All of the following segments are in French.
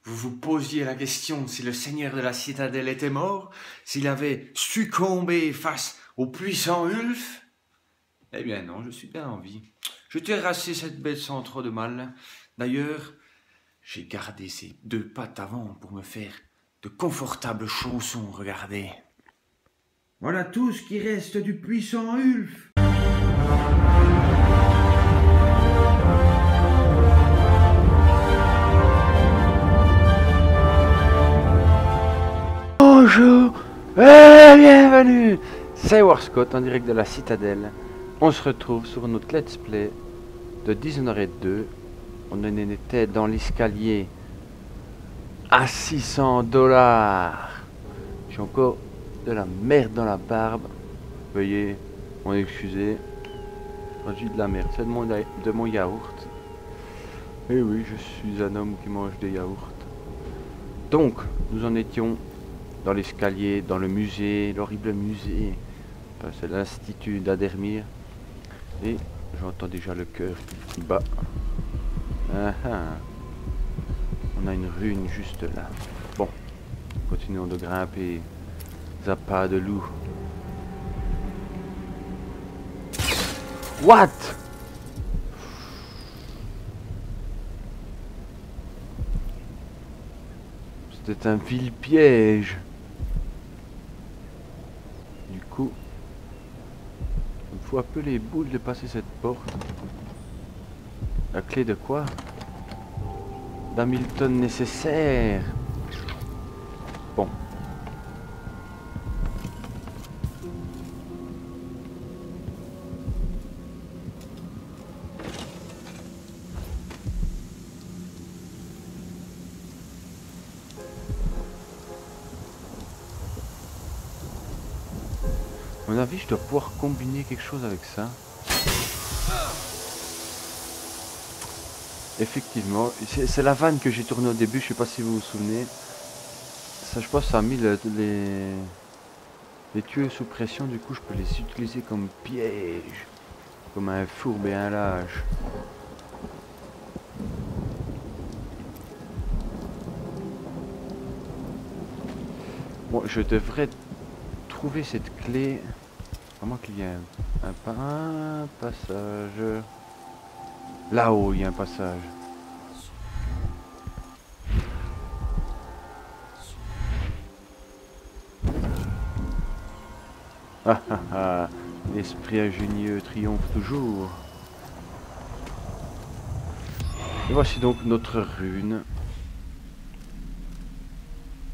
vous vous posiez la question si le seigneur de la citadelle était mort, s'il avait succombé face au puissant Ulf? Eh bien non, je suis bien en vie. Je terrassé cette bête sans trop de mal. D'ailleurs, j'ai gardé ses deux pattes avant pour me faire de confortables chaussons, regardez. Voilà tout ce qui reste du puissant Ulf. Bonjour et bienvenue. C'est Warscott en direct de la citadelle. On se retrouve sur notre let's play de Dishonored 2. On en était dans l'escalier à 600 $. J'ai encore de la merde dans la barbe. Veuillez m'en excuser. J'ai de la merde, c'est de mon yaourt. Et oui, je suis un homme qui mange des yaourts. Donc, nous en étions dans l'escalier, dans le musée, l'horrible musée. Enfin, c'est l'institut d'Adermir. Et j'entends déjà le cœur qui bat. Ah ah. On a une rune juste là. Bon, continuons de grimper. Zappa de loup. What? C'était un vil piège. Du coup, il me faut un peu les boules de passer cette porte. La clé de quoi? D'Hamilton nécessaire. Bon. À mon avis, je dois pouvoir combiner quelque chose avec ça. Effectivement, c'est la vanne que j'ai tournée au début, je sais pas si vous vous souvenez. Ça, je pense, ça a mis les tuyaux sous pression, du coup je peux les utiliser comme piège. Comme un fourbe et un lâche. Bon, je devrais trouver cette clé. Vraiment qu'il y a un passage. Là-haut, il y a un passage. Ah ah ah, l'esprit ingénieux triomphe toujours. Et voici donc notre rune.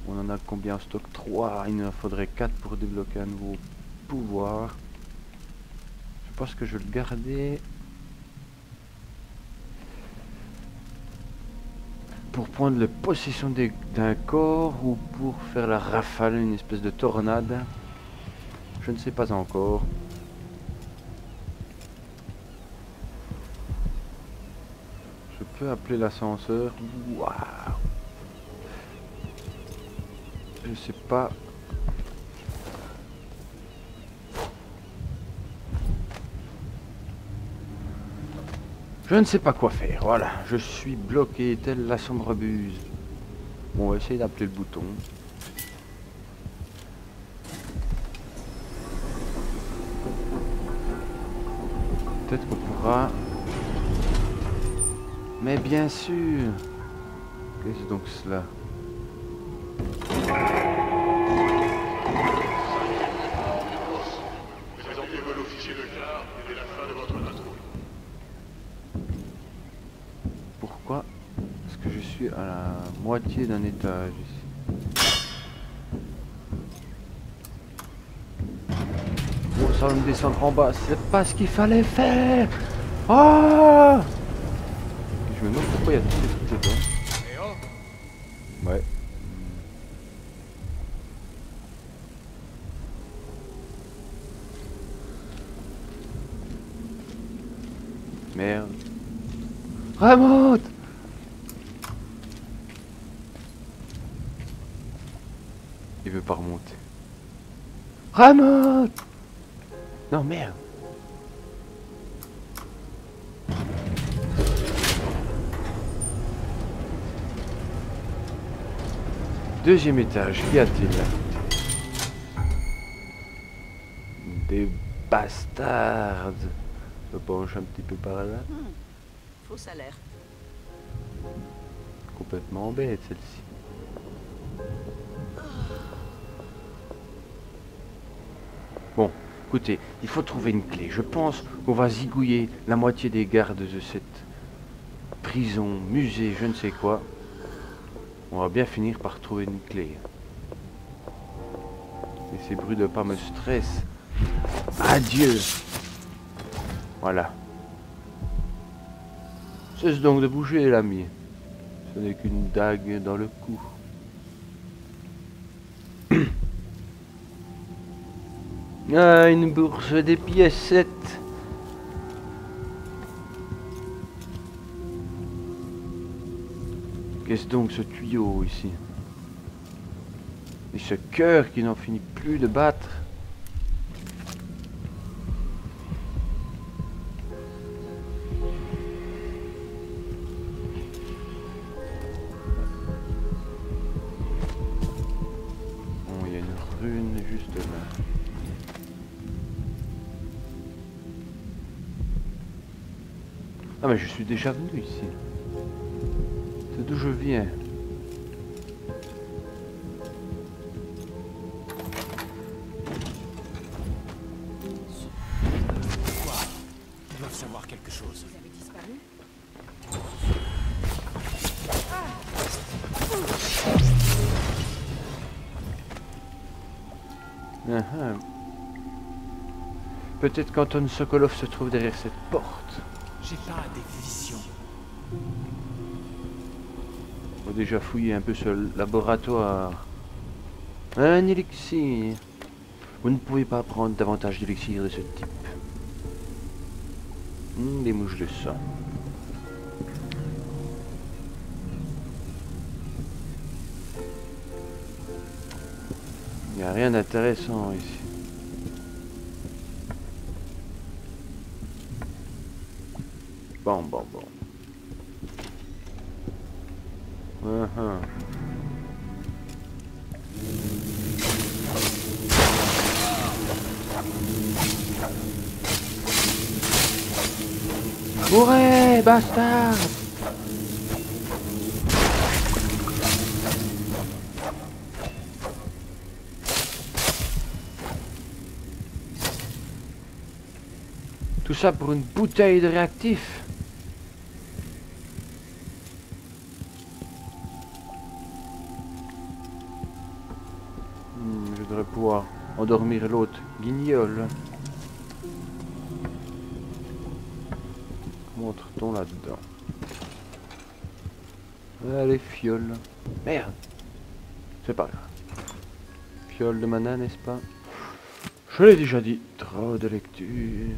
On en a combien en stock? 3. Il nous en faudrait 4 pour débloquer un nouveau pouvoir. Je pense que je vais le garder pour prendre la possession d'un corps ou pour faire la rafale, une espèce de tornade. Je ne sais pas encore. Je peux appeler l'ascenseur. Waouh! Je sais pas. Je ne sais pas quoi faire. Voilà, je suis bloqué telle la sombre buse. Bon, on va essayer d'appeler le bouton. Peut-être qu'on pourra. Mais bien sûr. Qu'est-ce donc cela? Présentez-vous à l'officier de quart et dès la fin de votre patrouille. Pourquoi est-ce que je suis à la moitié d'un étage ici? Bon, ça va me descendre en bas. C'est pas ce qu'il fallait faire. Ah! Je me demande pourquoi il y a tous ces trucs dedans. Ouais. Merde. Remonte! Il veut pas remonter. Remonte! Non, merde. Deuxième étage, qu'y a-t-il? Des bastards. Je penche un petit peu par là. Faux salaire. Complètement bête celle-ci. Bon, écoutez, il faut trouver une clé. Je pense qu'on va zigouiller la moitié des gardes de cette prison, musée, je ne sais quoi. On va bien finir par trouver une clé. Et ces bruits de pas me stressent. Adieu. Voilà. Cesse donc de bouger, l'ami. Ce n'est qu'une dague dans le cou. Ah, une bourse des piécettes. Qu'est-ce donc ce tuyau ici? Et ce cœur qui n'en finit plus de battre. Bon, il y a une rune juste là. Ah mais je suis déjà venu ici. C'est d'où je viens. Quoi? Ils doivent savoir quelque chose. Vous avez disparu? Peut-être qu'Anton Sokolov se trouve derrière cette porte. J'ai pas des visions. On va déjà fouiller un peu ce laboratoire. Un élixir. Vous ne pouvez pas prendre davantage d'élixir de ce type. Des mouches de sang. Il n'y a rien d'intéressant ici. Bon. Bourré, bastard! Tout ça pour une bouteille de réactif. Je devrais pouvoir endormir l'autre guignol. Montre-t-on là-dedans? Allez, fiole. Merde. C'est pas grave. Fiole de mana, n'est-ce pas? Je l'ai déjà dit. Trop de lecture.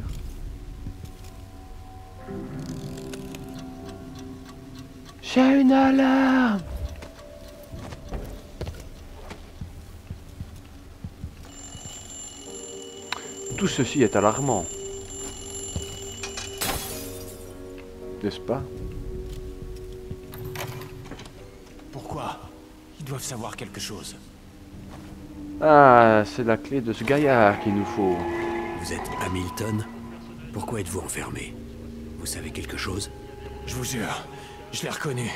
J'ai une alarme. Tout ceci est alarmant. N'est-ce pas? Pourquoi? Ils doivent savoir quelque chose. Ah, c'est la clé de ce gaillard qu'il nous faut. Vous êtes Hamilton? Pourquoi êtes-vous enfermé? Vous savez quelque chose? Je vous jure, je l'ai reconnu.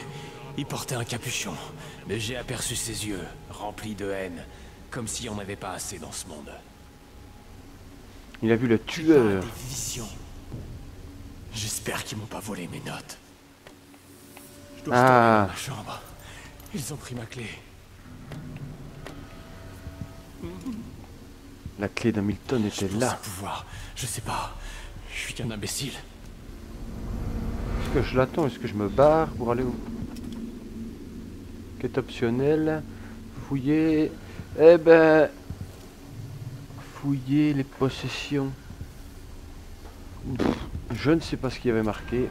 Il portait un capuchon, mais j'ai aperçu ses yeux, remplis de haine, comme s'il n'y en avait pas assez dans ce monde. Il a vu le J'ai tueur. pas des visions. J'espère qu'ils m'ont pas volé mes notes. Je dois retourner dans ma chambre. Ils ont pris ma clé. La clé d'Hamilton était Je là. pense pouvoir. Je sais pas. Je suis qu'un imbécile. Est-ce que je l'attends? Est-ce que je me barre pour aller où? Quête optionnelle. Fouiller. Eh ben... Fouiller les possessions. Je ne sais pas ce qu'il y avait marqué.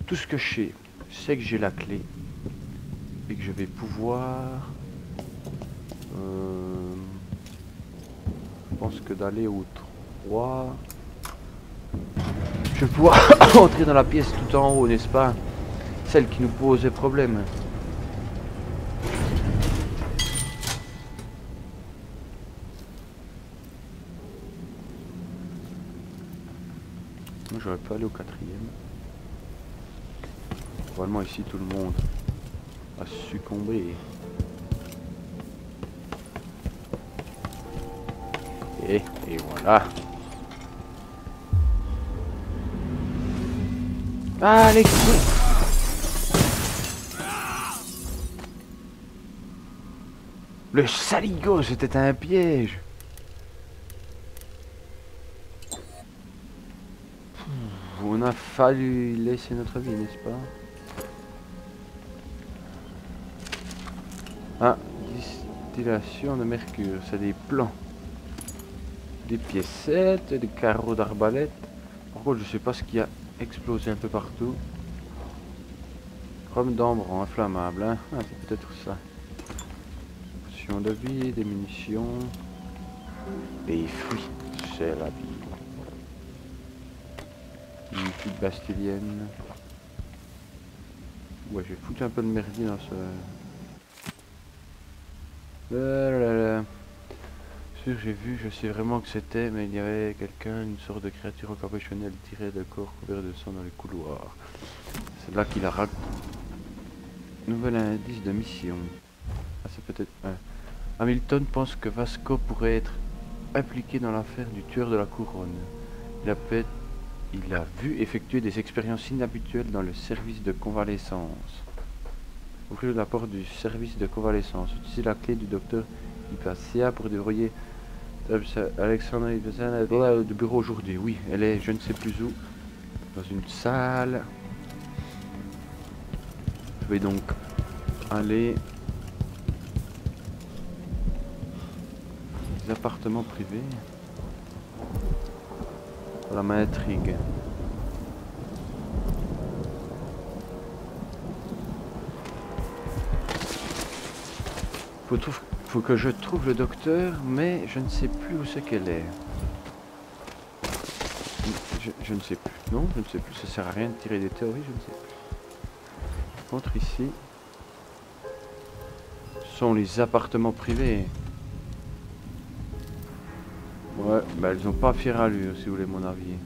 Tout ce que je sais, c'est que j'ai la clé. Et que je vais pouvoir... Je pense que d'aller au 3... Je vais pouvoir entrer dans la pièce tout en haut, n'est-ce pas? Celle qui nous posait problème. J'aurais pas allé au 4e. Probablement ici tout le monde a succombé. Et voilà. Ah les couilles. Le saligo, c'était un piège. On a fallu laisser notre vie, n'est-ce pas? Ah, distillation de mercure, c'est des plans. Des piécettes, des carreaux d'arbalète. Par contre, je sais pas ce qui a explosé un peu partout. Chrome d'ambre inflammable, hein? Ah, c'est peut-être ça. Potion de vie, des munitions. Des fruits, c'est la vie. Une petite bastilienne. Ouais, je vais foutre un peu de merdier dans ce... Sûr, j'ai vu, je sais vraiment que c'était, mais il y avait quelqu'un, une sorte de créature encapuchonnée, elle tirait le corps couvert de sang dans les couloirs. C'est là qu'il a raconté. Nouvel indice de mission. Ah, c'est peut-être... Hamilton pense que Vasco pourrait être impliqué dans l'affaire du tueur de la couronne. Il a vu effectuer des expériences inhabituelles dans le service de convalescence. Ouvrir la porte du service de convalescence. Utiliser la clé du docteur Hypatia pour déverrouiller Alexandre Hypatia de bureau aujourd'hui. Oui, elle est je ne sais plus où. Dans une salle. Je vais donc aller... Les appartements privés. Voilà, m'intrigue. Faut que je trouve le docteur, mais je ne sais plus où c'est qu'elle est. Je ne sais plus. Non, je ne sais plus. Ça sert à rien de tirer des théories, je ne sais plus. Par contre, ici, sont les appartements privés. Ouais, bah elles ont pas fière allure, si vous voulez mon avis.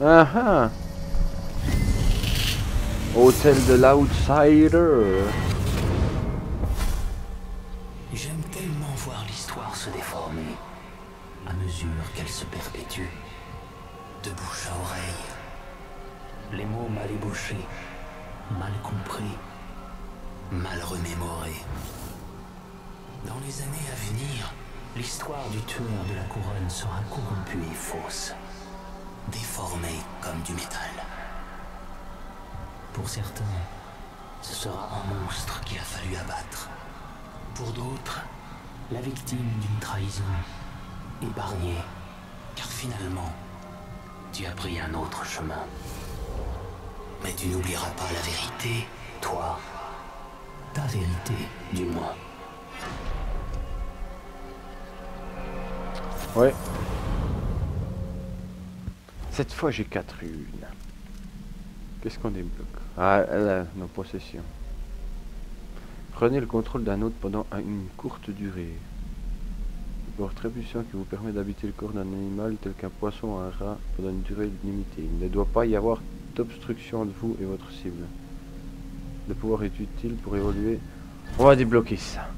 Ah ah! Hôtel de l'Outsider. J'aime tellement voir l'histoire se déformer à mesure qu'elle se perpétue, de bouche à oreille. Les mots mal ébauchés, mal compris, mal remémorés. Dans les années à venir, l'histoire du tueur de la couronne sera corrompue et fausse, déformée comme du métal. Pour certains, ce sera un monstre qu'il a fallu abattre. Pour d'autres, la victime d'une trahison, épargnée, car finalement, tu as pris un autre chemin. Mais tu n'oublieras pas la vérité, toi. Ta vérité, du moins. Ouais. Cette fois, j'ai 4 runes. Qu'est-ce qu'on débloque? Ah, là, nos possessions. Prenez le contrôle d'un autre pendant une courte durée. Un pouvoir très puissant qui vous permet d'habiter le corps d'un animal tel qu'un poisson ou un rat pendant une durée limitée. Il ne doit pas y avoir d'obstruction entre vous et votre cible. Le pouvoir est utile pour évoluer. On va débloquer ça.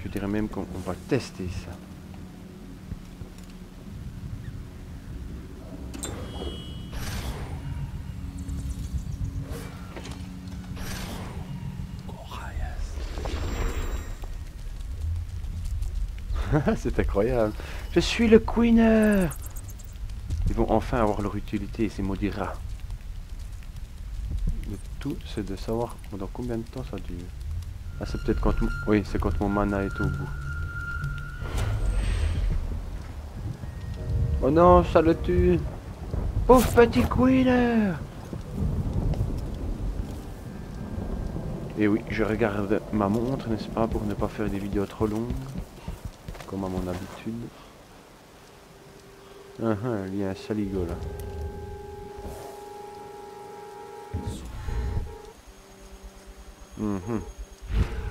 Je dirais même qu'on va tester ça. C'est incroyable. Je suis le Queener. Ils vont enfin avoir leur utilité, ces maudits rats. Le tout, c'est de savoir pendant combien de temps ça dure. Ah, c'est peut-être quand... Oui, c'est quand mon mana est au bout. Oh non, ça le tue. Pauvre petit Queener. Et oui, je regarde ma montre, n'est-ce pas, pour ne pas faire des vidéos trop longues. Comme à mon habitude. Il y a un saligo là. Mhm.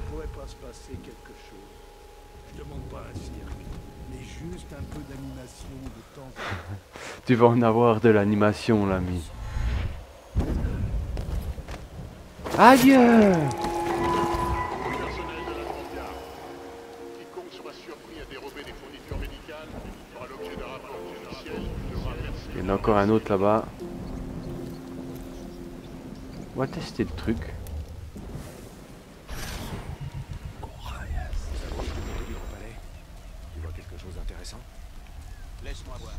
Pourrait pas se passer quelque chose. Je demande pas un cirque, mais juste un peu d'animation de temps en temps. Tu vas en avoir de l'animation, l'ami. Adieu! Personnel de la Grande Garde. Quiconque soit surpris à dérober des fournitures médicales fera l'objet d'un rapport officiel qui devra verser. Il y en a encore un autre là-bas. On va tester le truc. Tu vois quelque chose d'intéressant? Laisse-moi voir.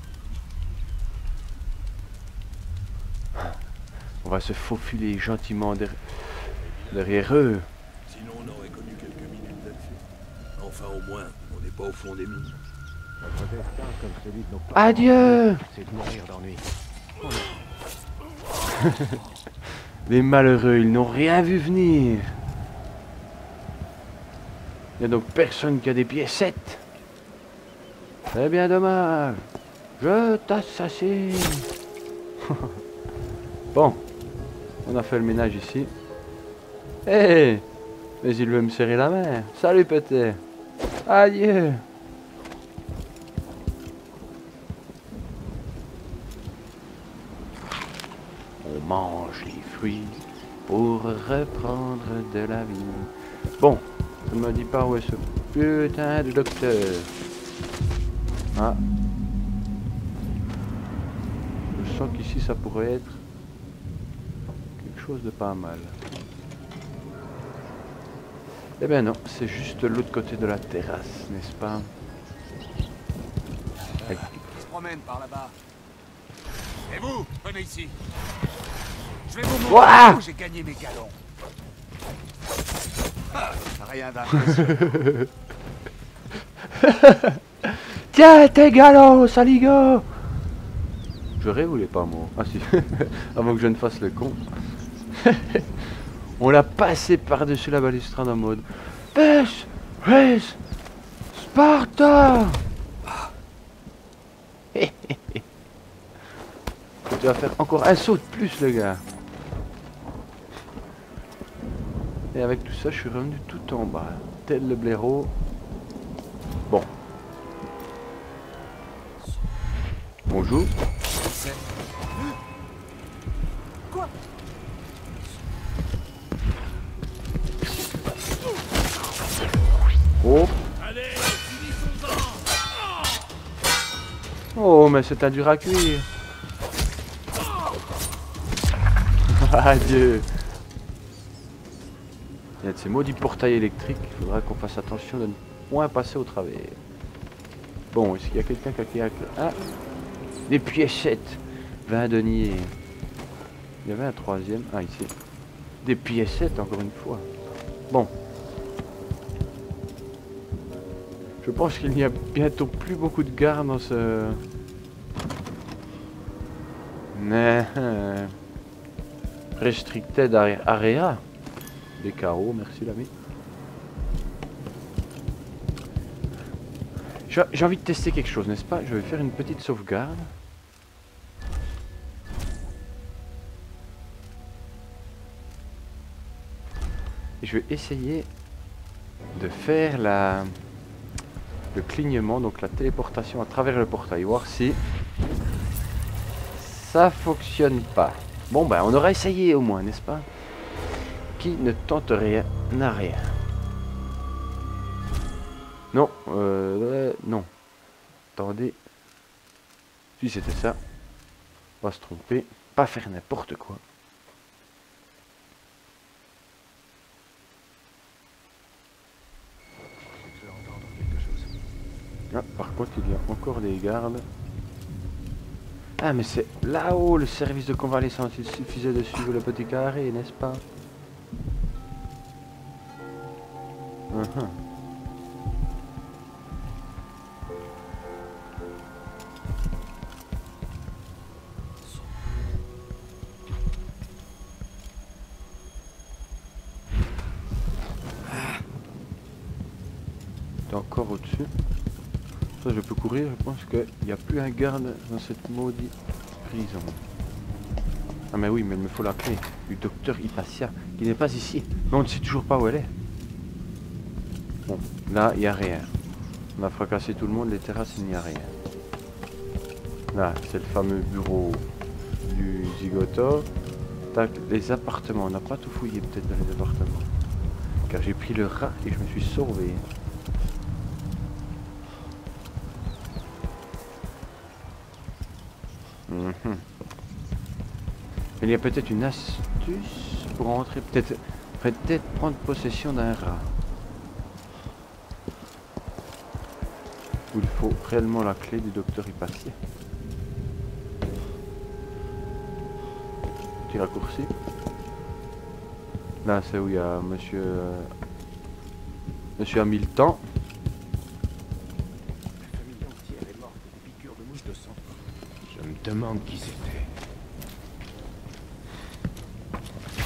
On va se faufiler gentiment derrière eux. Sinon, on aurait connu quelques minutes là-dessus. Enfin, au moins, on n'est pas au fond des mines. Notre destin, comme celui de nos parents, Adieu! c'est de mourir d'ennui. Les malheureux, ils n'ont rien vu venir. Il n'y a donc personne qui a des piécettes. C'est bien dommage. Je t'assassine. Bon, on a fait le ménage ici. Hé, mais il veut me serrer la main. Salut petit. Adieu. On mange les fruits pour reprendre de la vie. Bon, ça ne me dit pas où est ce putain de docteur. Ah. Je sens qu'ici ça pourrait être quelque chose de pas mal. Eh bien non, c'est juste de l'autre côté de la terrasse, n'est-ce pas? Ils se promènent par là-bas. Et vous, venez ici. Je vais vous montrer Ouah où j'ai gagné mes galons. Ah, rien d'impressionnant. Tiens, tes galons, saligo! Je voulais pas moi. Ah si, avant que je ne fasse le con. On l'a passé par-dessus la balustrade en mode Pes, Res, Sparta. Tu vas faire encore un saut de plus, le gars. Et avec tout ça, je suis revenu tout en bas, tel le blaireau. Bon. Bonjour. Quoi? Oh. Oh, mais c'est un dur à cuire. Adieu. Il y a de ces maudits portails électriques. Il faudra qu'on fasse attention de ne point passer au travers. Bon, est-ce qu'il y a quelqu'un qui a... Ah, des piécettes. 20 deniers. Il y avait un troisième. Ah, ici. Des piécettes, encore une fois. Bon. Je pense qu'il n'y a bientôt plus beaucoup de gardes dans ce... Mais... Restricted area. Des carreaux, merci l'ami. J'ai envie de tester quelque chose, n'est-ce pas? Je vais faire une petite sauvegarde. Et je vais essayer de faire le clignement, donc la téléportation à travers le portail, voir si ça fonctionne pas. Bon ben on aura essayé au moins, n'est-ce pas? Qui ne tente rien n'a rien. Non, non. Attendez. Si c'était ça, pas se tromper, pas faire n'importe quoi. Ah, par contre, il y a encore des gardes. Ah, mais c'est là-haut le service de convalescence. Il suffisait de suivre le petit carré, n'est-ce pas? T'es encore au-dessus. Ça, je peux courir. Je pense qu'il n'y a plus un garde dans cette maudite prison. Ah mais oui, mais il me faut la clé du docteur Hypatia, qui n'est pas ici. Mais on ne sait toujours pas où elle est. Bon, là, il n'y a rien. On a fracassé tout le monde, les terrasses, il n'y a rien. Là, c'est le fameux bureau du Zigoto. Tac, les appartements, on n'a pas tout fouillé peut-être dans les appartements. Car j'ai pris le rat et je me suis sauvé. Il y a peut-être une astuce pour entrer, peut-être prendre possession d'un rat. Où il faut réellement la clé du docteur Hypatia. Petit raccourci. Là, c'est où il y a monsieur Hamilton. La famille entière est morte des piqûres de mouches de sang. Je me demande qui c'était.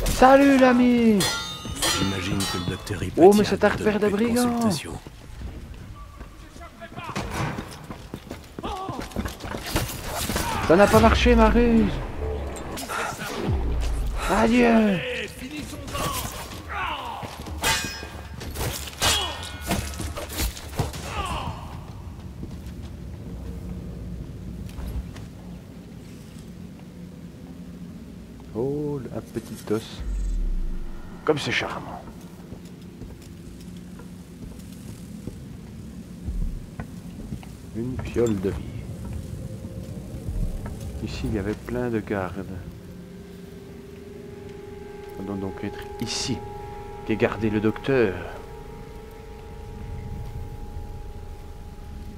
Salut l'ami! J'imagine que le docteur Hypatia... Oh mais c'est un repère de brigands! Ça n'a pas marché ma ruse! Adieu! Oh, un petit os. Comme c'est charmant. Une fiole de vie. Ici, il y avait plein de gardes. Ça doit donc être ici qu'est gardé le docteur.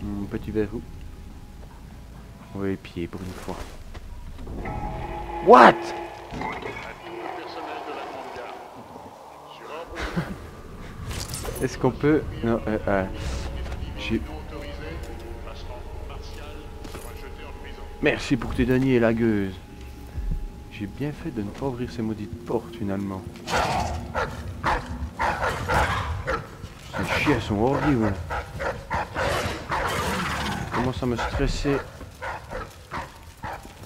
Mon petit verrou. Oui, pied pour une fois. What? Est-ce qu'on peut... Non, Merci pour tes deniers, la gueuse. J'ai bien fait de ne pas ouvrir ces maudites portes, finalement. Ces chiens sont horribles. Je commence à me stresser.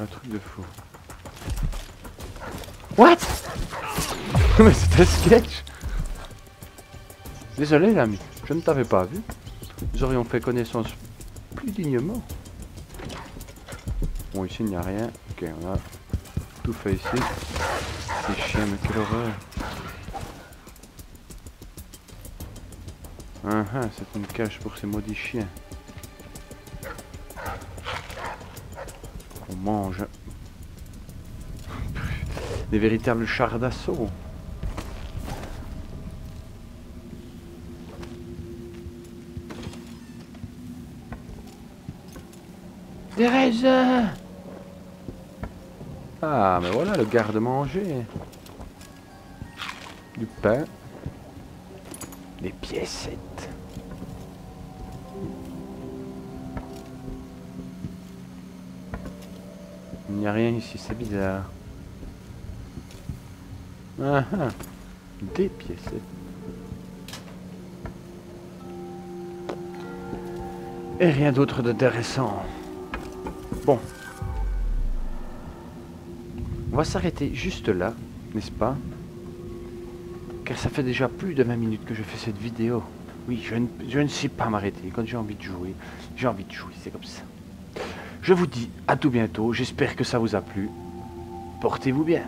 Un truc de fou. What? Mais c'était sketch. Désolé l'ami, je ne t'avais pas vu. Nous aurions fait connaissance plus dignement. Bon, ici il n'y a rien. Ok, on a tout fait ici. Ces chiens, mais quelle horreur. C'est une cage pour ces maudits chiens. On mange. Des véritables chars d'assaut. Des raisins. Ah, mais voilà le garde-manger. Du pain. Des piécettes. Il n'y a rien ici, c'est bizarre. Des piécettes. Et rien d'autre d'intéressant. Bon. On va s'arrêter juste là, n'est-ce pas? Car ça fait déjà plus de 20 minutes que je fais cette vidéo. Oui, je ne sais pas m'arrêter. Quand j'ai envie de jouer, c'est comme ça. Je vous dis à tout bientôt. J'espère que ça vous a plu. Portez-vous bien.